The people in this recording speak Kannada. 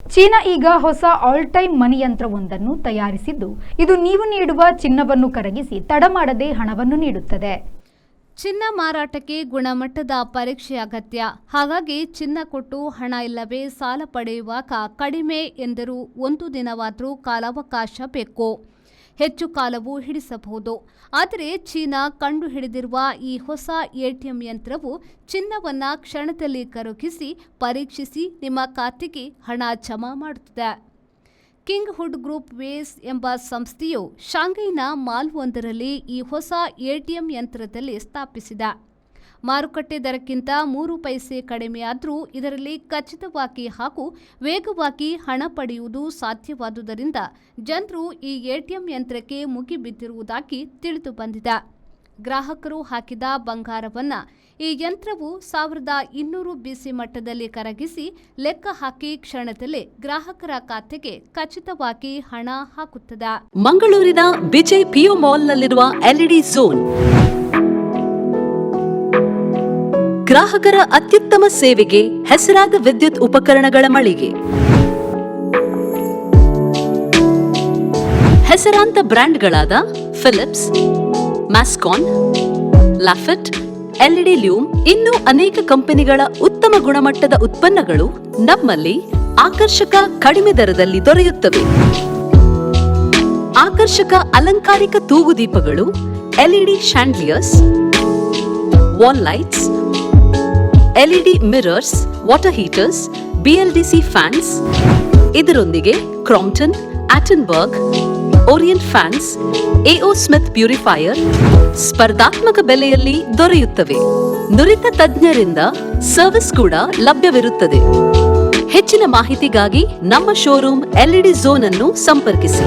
ಚೀನಾ ಈಗ ಹೊಸ ಆಲ್ ಟೈಮ್ ಮನಿ ಯಂತ್ರವೊಂದನ್ನು ತಯಾರಿಸಿದ್ದು, ಇದು ನೀವು ನೀಡುವ ಚಿನ್ನವನ್ನು ಕರಗಿಸಿ ತಡ ಮಾಡದೆ ಹಣವನ್ನು ನೀಡುತ್ತದೆ. ಚಿನ್ನ ಮಾರಾಟಕ್ಕೆ ಗುಣಮಟ್ಟದ ಪರೀಕ್ಷೆ ಅಗತ್ಯ. ಹಾಗಾಗಿ ಚಿನ್ನ ಕೊಟ್ಟು ಹಣ ಇಲ್ಲವೇ ಸಾಲ ಪಡೆಯುವಾಗ ಕಡಿಮೆ ಎಂದರೂ 1 ದಿನವಾದರೂ ಕಾಲಾವಕಾಶ ಬೇಕು. ಹೆಚ್ಚು ಕಾಲವೂ ಹಿಡಿಸಬಹುದು. ಆದರೆ ಚೀನಾ ಕಂಡುಹಿಡಿದಿರುವ ಈ ಹೊಸ ಎಟಿಎಂ ಯಂತ್ರವು ಚಿನ್ನವನ್ನು ಕ್ಷಣದಲ್ಲಿ ಕರಗಿಸಿ ಪರೀಕ್ಷಿಸಿ ನಿಮ್ಮ ಖಾತೆಗೆ ಹಣ ಜಮಾ ಮಾಡುತ್ತದೆ. ಕಿಂಗ್ ಹುಡ್ ಗ್ರೂಪ್ ವೇಸ್ ಎಂಬ ಸಂಸ್ಥೆಯು ಶಾಂಘೈನ ಮಾಲ್ ಒಂದರಲ್ಲಿ ಈ ಹೊಸ ಎಟಿಎಂ ಯಂತ್ರದಲ್ಲಿ ಸ್ಥಾಪಿಸಿದೆ. ಮಾರುಕಟ್ಟೆ ದರಕ್ಕಿಂತ 3 ಪೈಸೆ ಕಡಿಮೆಯಾದರೂ ಇದರಲ್ಲಿ ಖಚಿತವಾಗಿ ಹಾಗೂ ವೇಗವಾಗಿ ಹಣ ಪಡೆಯುವುದು ಸಾಧ್ಯವಾದುದರಿಂದ ಜನರು ಈ ಎಟಿಎಂ ಯಂತ್ರಕ್ಕೆ ಮುಗಿಬಿದ್ದಿರುವುದಾಗಿ ತಿಳಿದು ಬಂದಿದೆ. ಗ್ರಾಹಕರು ಹಾಕಿದ ಬಂಗಾರವನ್ನು ಈ ಯಂತ್ರವು 1200 ಬಿಸಿ ಮಟ್ಟದಲ್ಲಿ ಕರಗಿಸಿ ಲೆಕ್ಕ ಹಾಕಿ ಕ್ಷಣದಲ್ಲೇ ಗ್ರಾಹಕರ ಖಾತೆಗೆ ಖಚಿತವಾಗಿ ಹಣ ಹಾಕುತ್ತದೆ. ಮಂಗಳೂರಿನ ವಿಜಯ್ ಪಿಯು ಮಾಲ್ನಲ್ಲಿರುವ ಎಲ್ಇಡಿ ಝೋನ್ ಗ್ರಾಹಕರ ಅತ್ಯುತ್ತಮ ಸೇವೆಗೆ ಹೆಸರಾದ ವಿದ್ಯುತ್ ಉಪಕರಣಗಳ ಮಳಿಗೆ. ಹೆಸರಾಂತ ಬ್ರ್ಯಾಂಡ್ಗಳಾದ ಫಿಲಿಪ್ಸ್, ಮ್ಯಾಸ್ಕಾನ್, ಲಾಫೆಟ್, ಎಲ್ಇಡಿ ಲ್ಯೂಮ್ ಇನ್ನೂ ಅನೇಕ ಕಂಪನಿಗಳ ಉತ್ತಮ ಗುಣಮಟ್ಟದ ಉತ್ಪನ್ನಗಳು ನಮ್ಮಲ್ಲಿ ಆಕರ್ಷಕ ಕಡಿಮೆ ದರದಲ್ಲಿ ದೊರೆಯುತ್ತವೆ. ಆಕರ್ಷಕ ಅಲಂಕಾರಿಕ ತೂಗುದೀಪಗಳು, LED chandeliers, wall lights, LED mirrors, water heaters, BLDC fans, ಇದರೊಂದಿಗೆ Crompton, Atomberg, Orient fans, AO Smith purifier ಸ್ಪರ್ಧಾತ್ಮಕ ಬೆಲೆಯಲ್ಲಿ ದೊರೆಯುತ್ತವೆ. ನುರಿತ ತಜ್ಞರಿಂದ ಸರ್ವಿಸ್ ಕೂಡ ಲಭ್ಯವಿರುತ್ತದೆ. ಹೆಚ್ಚಿನ ಮಾಹಿತಿಗಾಗಿ ನಮ್ಮ ಶೋರೂಮ್ ಎಲ್ಇಡಿ ಝೋನ್ ಅನ್ನು ಸಂಪರ್ಕಿಸಿ.